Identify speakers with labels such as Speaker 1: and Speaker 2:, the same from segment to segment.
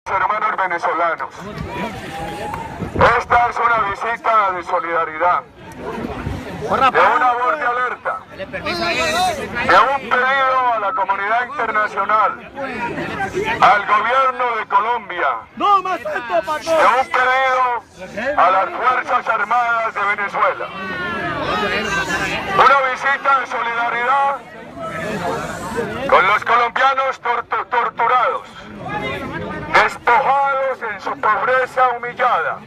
Speaker 1: Hermanos venezolanos, esta es una visita de solidaridad, de una voz de alerta, de un pedido a la comunidad internacional, al gobierno de Colombia, de un pedido a las Fuerzas Armadas de Venezuela. Una visita de solidaridad con los colombianos torturados, despojados en su pobreza humillada,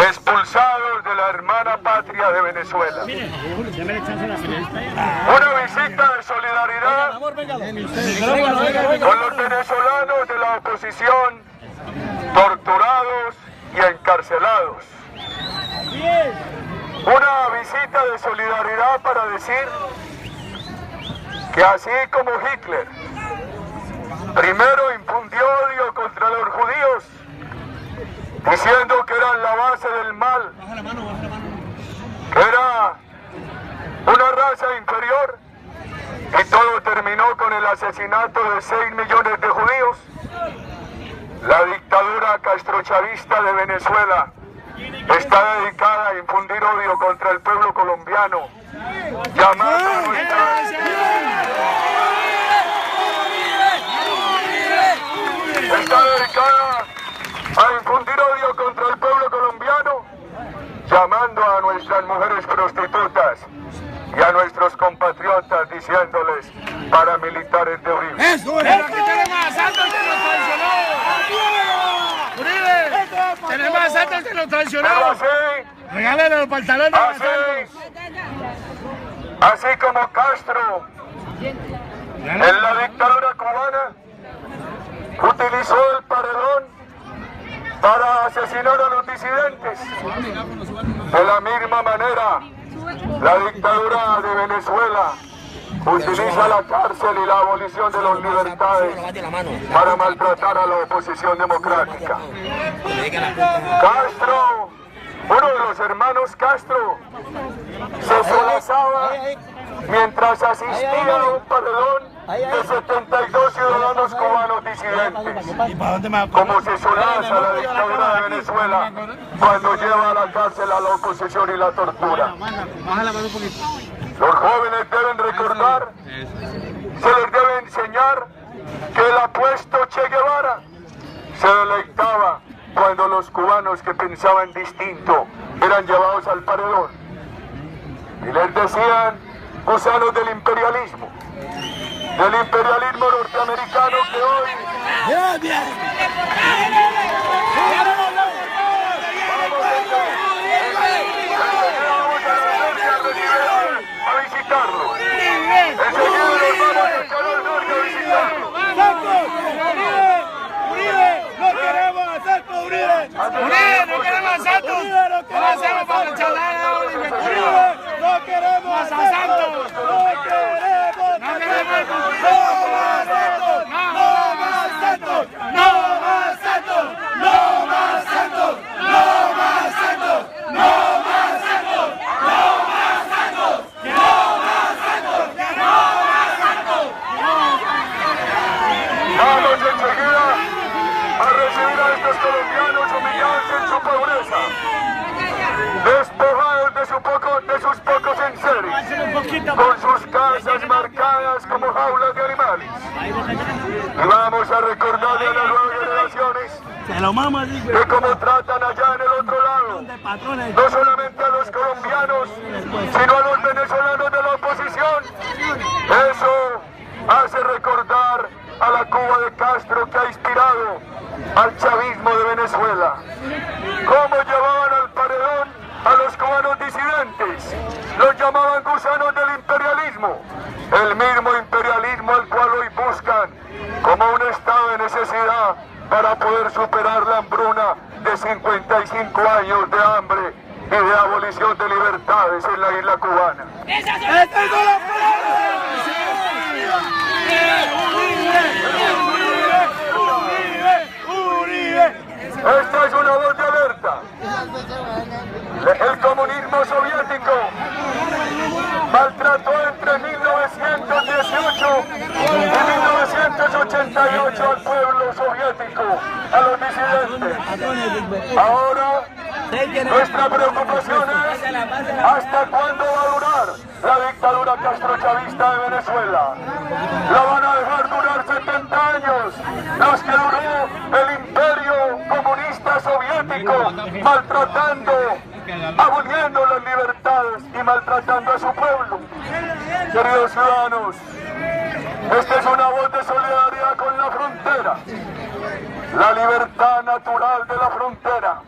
Speaker 1: expulsados de la hermana patria de Venezuela. Una visita de solidaridad con los venezolanos de la oposición, torturados y encarcelados. Una visita de solidaridad para decir que así como Hitler primero infundió odio contra los judíos, diciendo que eran la base del mal, que era una raza inferior, y todo terminó con el asesinato de 6 millones de judíos. La dictadura castrochavista de Venezuela está dedicada a infundir odio contra el pueblo colombiano, llamando a está dedicada a infundir odio contra el pueblo colombiano, llamando a nuestras mujeres prostitutas y a nuestros compatriotas diciéndoles paramilitares de Uribe.
Speaker 2: ¡Eso! ¡Pero aquí tenemos a Santos que nos traicionó! ¡Uribe! ¡Tenemos a Santos que nos traicionó! ¡Regálale los pantalones a Santos!
Speaker 1: Así como Castro, en la dictadura cubana, utilizó el paredón para asesinar a los disidentes. De la misma manera, la dictadura de Venezuela utiliza la cárcel y la abolición de las libertades para maltratar a la oposición democrática. Castro, uno de los hermanos Castro, se solazaba mientras asistía a un paredón de 72 ciudadanos cubanos disidentes. Como se solaza la dictadura de Venezuela cuando lleva a la cárcel a la oposición y la tortura. Los jóvenes deben recordar, se les debe enseñar que el apuesto Che Guevara se deleitaba cuando los cubanos que pensaban distinto eran llevados al paredón. Y les decían gusanos del imperialismo norteamericano que hoy... a visitarlo. Enseguida nos vamos al Canal Norte a visitarlo.
Speaker 2: ¡Uribe! ¡No queremos a Santos, Uribe! ¡Uribe, no queremos a Santos! ¿Qué hacemos para charlar a Uribe? ¡Uribe, no queremos a Santos! ¡No queremos! ¡No queremos! ¡No más Santos! ¡No más Santos! ¡No más Santos! ¡No más Santos! ¡No más Santos! ¡No más Santos! ¡No más Santos! ¡No más Santos! ¡No más Santos!
Speaker 1: Vamos enseguida a recibir a estos colombianos humillados en su pobreza, despojados de sus pocos enseres, con sus casas marcadas como jaulas de animales. Y vamos a recordarle a las nuevas generaciones que como tratan allá en el otro lado, no solamente a los colombianos, sino a los venezolanos de la oposición, eso hace recordar a la Cuba de Castro que ha inspirado al chavismo de Venezuela. Cómo llevaban al paredón a los cubanos disidentes, los llamaban gusanos del imperialismo, el mismo imperialismo al cual hoy buscan como un estado de necesidad para poder superar la hambruna de 55 años de hambre y de abolición de libertades en la isla cubana. Esta es una voz de alerta. El comunismo soviético maltrató entre 1918 y 1988 al pueblo soviético, a los disidentes. Ahora nuestra preocupación es ¿hasta cuándo va a durar la dictadura castrochavista de Venezuela? ¿La van a dejar durar 70 años? Los que duró el imperio comunista soviético, maltratando, aboliendo las libertades y maltratando a su pueblo. Queridos ciudadanos, esta es una voz de solidaridad con la frontera, la libertad natural de la frontera,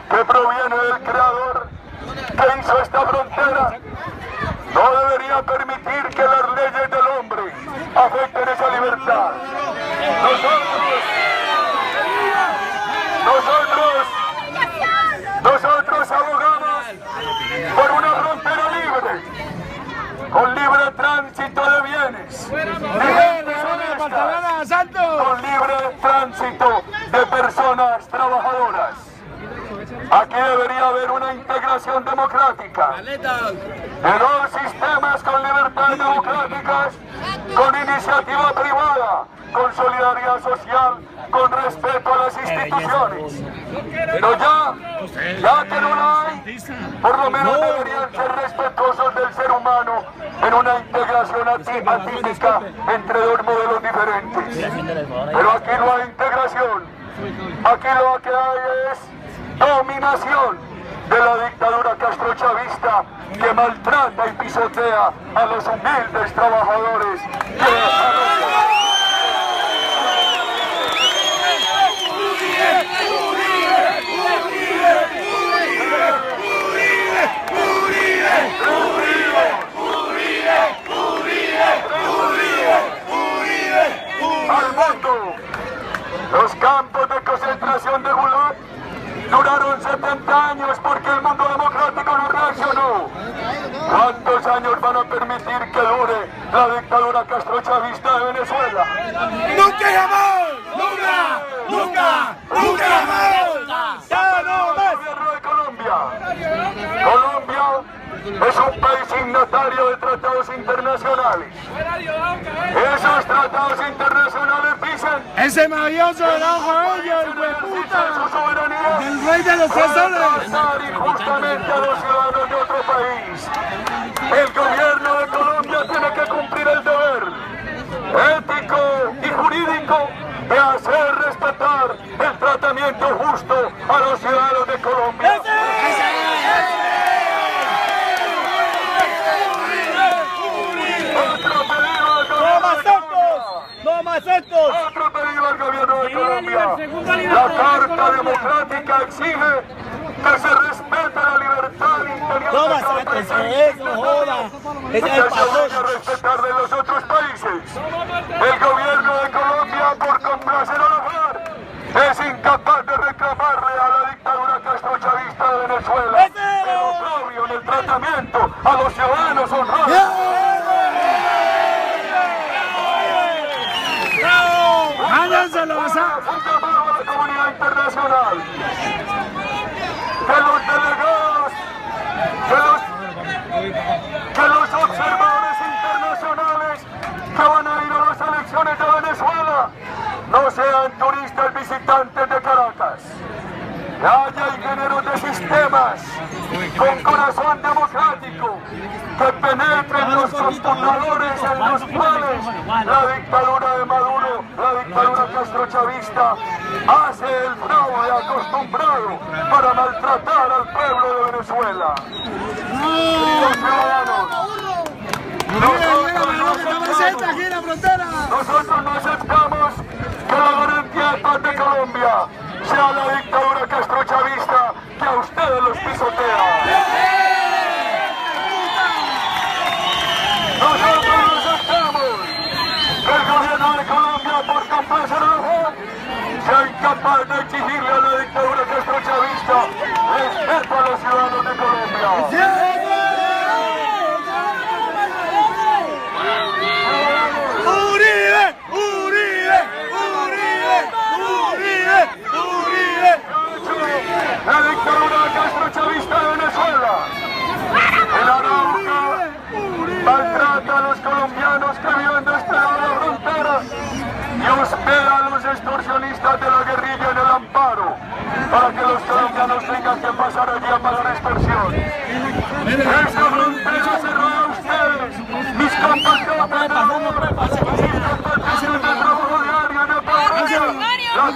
Speaker 1: que proviene del Creador que hizo esta frontera. No debería permitir que las leyes del hombre afecten esa libertad. Nosotros abogamos por una frontera libre, con libre tránsito de bienes, con libre tránsito de personas trabajadoras. Aquí debería haber una integración democrática de dos sistemas con libertades democráticas, con iniciativa privada, con solidaridad social, con respeto a las instituciones. Pero ya que no la hay, por lo menos deberían ser respetuosos del ser humano en una integración atípica entre dos modelos diferentes. Pero aquí no hay integración, aquí lo que hay es dominación de la dictadura castrochavista que maltrata y pisotea a los humildes trabajadores al mundo. Los campos de concentración de Gulag duraron 70 años porque el mundo democrático no reaccionó. ¿Cuántos años van a permitir que dure la dictadura castrochavista de Venezuela?
Speaker 2: ¡Nunca jamás! ¡Nunca! ¡Nunca! ¡Nunca jamás! ¡Ya no más!
Speaker 1: El gobierno de Colombia. Colombia es un país signatario de tratados internacionales. Esos tratados internacionales dicen
Speaker 2: ¡Ese mavioso del ojo a ellos, el hueputa! ¡El rey de los tesoros!
Speaker 1: Injustamente a los ciudadanos de otro país. El gobierno de Colombia tiene que cumplir el deber ético y jurídico de hacer respetar el tratamiento justo a los ciudadanos de Colombia. Otro pedido al gobierno de Colombia. La Carta Democrática exige que se respete la libertad interior de cada país y que se vaya a respetar de los otros países. El gobierno de Colombia, por complacer a la FARC, es incapaz de reclamarle a la dictadura castrochavista de Venezuela el oprobio en el tratamiento a los ciudadanos honrados.
Speaker 2: ¡Ándenselo!
Speaker 1: Un llamado a la comunidad internacional. Que los delegados, que los observadores internacionales que van a ir a las elecciones de Venezuela no sean turistas visitantes de Caracas. Que haya ingenieros de sistemas con corazón democrático que penetren los computadores en los cuales la dictadura de Maduro, la dictadura castrochavista, hace el fraude acostumbrado para maltratar al pueblo de Venezuela. Los ciudadanos, nosotros no aceptamos que la garantía de paz de Colombia sea la dictadura castrochavista que a ustedes los pisotea. Nosotros no aceptamos que el gobierno de Colombia, por complacer a la FARC, sea incapaz de exigirle a la dictadura castrochavista respeto a los ciudadanos de Colombia. La dictadura castrochavista de Venezuela, el Arauca, maltrata a los colombianos que viven de este lado de la frontera y hospeda a los extorsionistas de la guerrilla en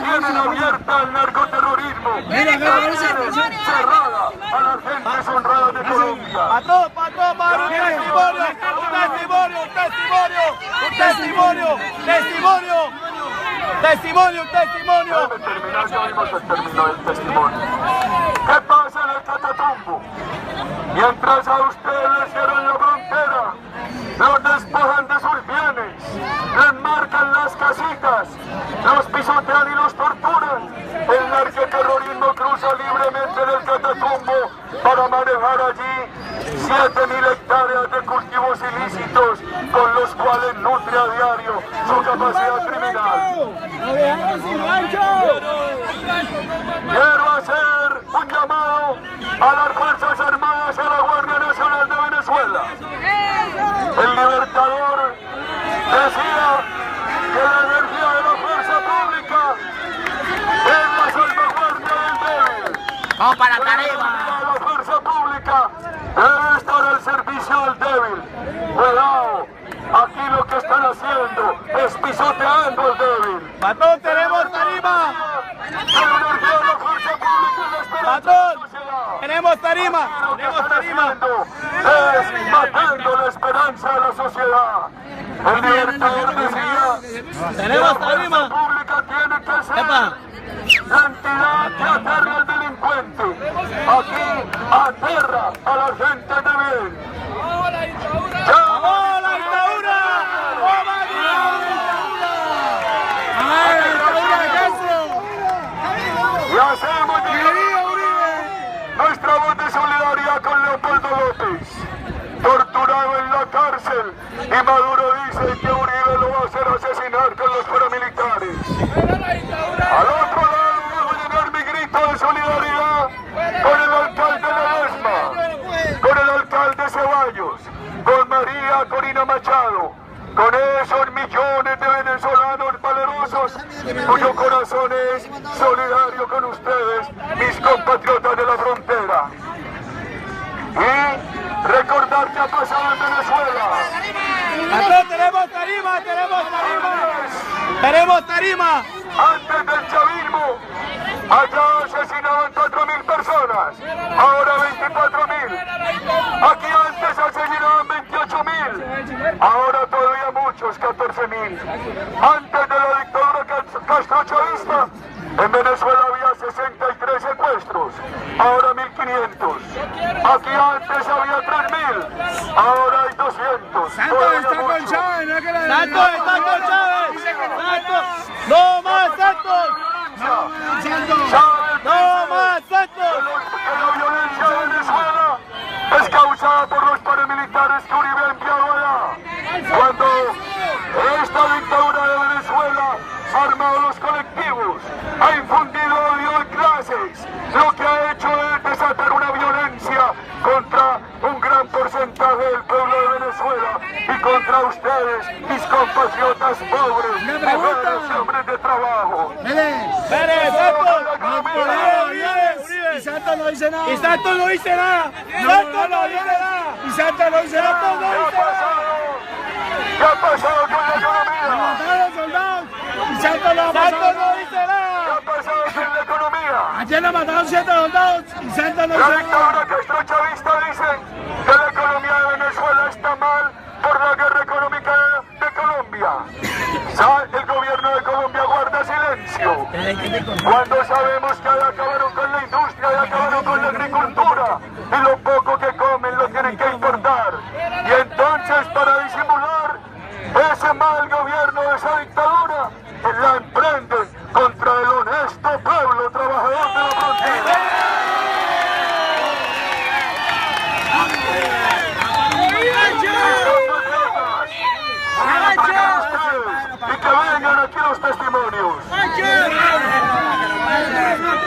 Speaker 1: mantienen abierta el narcoterrorismo, cerrada a las gentes honradas de Colombia.
Speaker 2: Patrón, para un testimonio.
Speaker 1: Déjame terminar, ya vimos el término del testimonio. ¿Qué pasa en el Catatumbo? Mientras a ustedes les cierran la frontera, los despojan de sus bienes, les marcan las casitas, los pisotean y los torturan. El narcoterrorismo cruza libremente del Catatumbo para manejar allí 7.000 hectáreas de cultivos ilícitos con los cuales nutre a diario su capacidad criminal. Quiero hacer un llamado a las Fuerzas Armadas y a la Guardia Nacional de Venezuela. El Libertador decía que la energía de la fuerza pública es la salvaguardia del débil.
Speaker 2: Vamos para
Speaker 1: La energía de la fuerza pública debe estar al servicio del débil. Cuidado, aquí lo que están haciendo es pisoteando al débil.
Speaker 2: Patrón, tenemos tarima.
Speaker 1: La energía de la fuerza pública es la esperanza de la sociedad.
Speaker 2: Tenemos tarima.
Speaker 1: Lo que están haciendo es matando la esperanza de la sociedad. El Libertador decía
Speaker 2: Tenemos
Speaker 1: que la
Speaker 2: tarima.
Speaker 1: fuerza pública tiene que ser la entidad que aterra al delincuente. Aquí aterra a la gente de bien.
Speaker 2: ¡Vamos la dictadura!
Speaker 1: Y hacemos nuestra voz de solidaridad con Leopoldo López, torturado en la cárcel, y Maduro dice que Uribe lo va a hacer asesinar con los paramilitares. Al otro lado voy a llenar mi grito de solidaridad con el alcalde Ledesma, con el alcalde Ceballos, con María Corina Machado, con esos millones de venezolanos valerosos cuyo corazón es solidario con ustedes, mis compatriotas de la frontera. Y recordar qué ha pasado en Venezuela.
Speaker 2: Patrón, tenemos tarima.
Speaker 1: Antes del chavismo, allá asesinaban 4.000 personas, ahora 24.000. Aquí antes asesinaban 28.000, ahora todavía muchos, 14.000. Antes de la dictadura castrochavista, en Venezuela había 63 secuestros, ahora 1.500. Aquí antes había 3.000, ahora hay 200.
Speaker 2: Santos está con Chávez, no es que la... Santos está con Chávez. Santos. No más Santos. No más Santos.
Speaker 1: Que la violencia de Venezuela es causada por los paramilitares que Uribe ha enviado allá. Cuando esta dictadura de Venezuela ha armado los colectivos, ha infundido odio de clases, lo que ha hecho es desatar una violencia contra un gran porcentaje del pueblo de Venezuela y contra ustedes, mis compatriotas pobres, mujeres y hombres de trabajo.
Speaker 2: Pérez,
Speaker 3: Y Santos no dice nada.
Speaker 2: Y Santos no dice nada. Santos no dice nada.
Speaker 3: Y Santos no dice nada.
Speaker 1: ¿Qué ha pasado con la economía?
Speaker 3: Mataron a los soldados. Y Santos no ha
Speaker 2: Santos
Speaker 3: pasado
Speaker 2: no
Speaker 3: nada.
Speaker 2: dice nada.
Speaker 1: ¿Qué ha pasado con la economía?
Speaker 3: Ayer le mataron 7 soldados y Santos no
Speaker 1: La
Speaker 3: dice
Speaker 1: dictadura
Speaker 3: nada.
Speaker 1: castrochavista dice que la economía de Venezuela está mal por la guerra económica de Colombia. El gobierno de Colombia guarda silencio. Cuando sabemos que ya acabaron con la industria, ya acabaron con la agricultura y lo poco que comen lo tienen que importar. Y entonces, para disimular ese mal gobierno de esa dictadura, la emprenden contra el honesto pueblo trabajador de la frontera. Y que vengan aquí los testimonios.